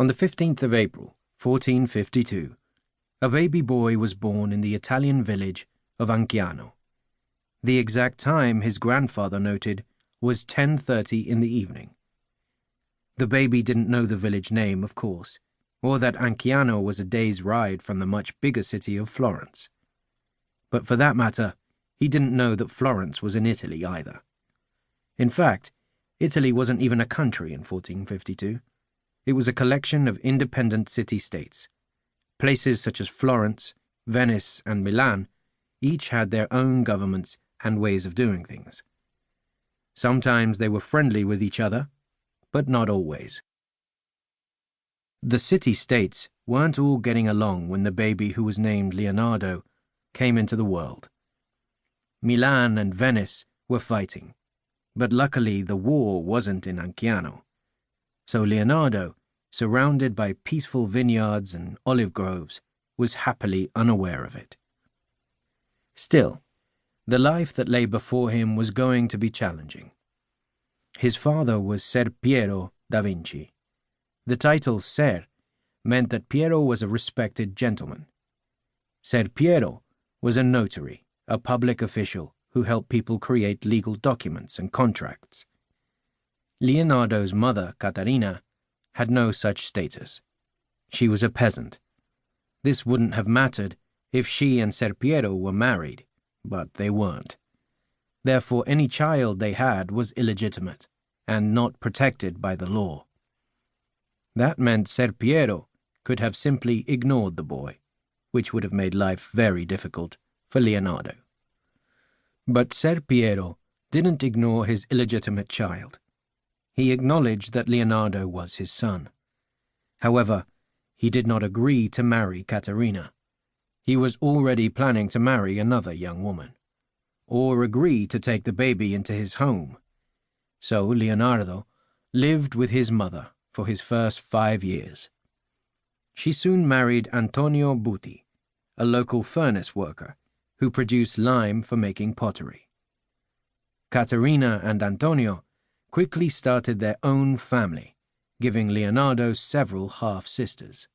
On the 15th of April, 1452, a baby boy was born in the Italian village of Anciano. The exact time, his grandfather noted, was 10:30 in the evening. The baby didn't know the village name, of course, or that Anciano was a day's ride from the much bigger city of Florence. But for that matter, he didn't know that Florence was in Italy either. In fact, Italy wasn't even a country in 1452. It was a collection of independent city-states. Places such as Florence, Venice, and Milan each had their own governments and ways of doing things. Sometimes they were friendly with each other, but not always. The city-states weren't all getting along when the baby who was named Leonardo came into the world. Milan and Venice were fighting, but luckily the war wasn't in Anciano. So Leonardo, surrounded by peaceful vineyards and olive groves, was happily unaware of it. Still, the life that lay before him was going to be challenging. His father was Ser Piero da Vinci. The title Ser meant that Piero was a respected gentleman. Ser Piero was a notary, a public official who helped people create legal documents and contracts. Leonardo's mother, Caterina, had no such status. She was a peasant. This wouldn't have mattered if she and Ser Piero were married, but they weren't. Therefore, any child they had was illegitimate and not protected by the law. That meant Ser Piero could have simply ignored the boy, which would have made life very difficult for Leonardo. But Ser Piero didn't ignore his illegitimate child. He acknowledged that Leonardo was his son. However, he did not agree to marry Caterina. He was already planning to marry another young woman, or agree to take the baby into his home. So Leonardo lived with his mother for his first 5 years. She soon married Antonio Buti, a local furnace worker who produced lime for making pottery. Caterina and Antonio quickly started their own family, giving Leonardo several half-sisters.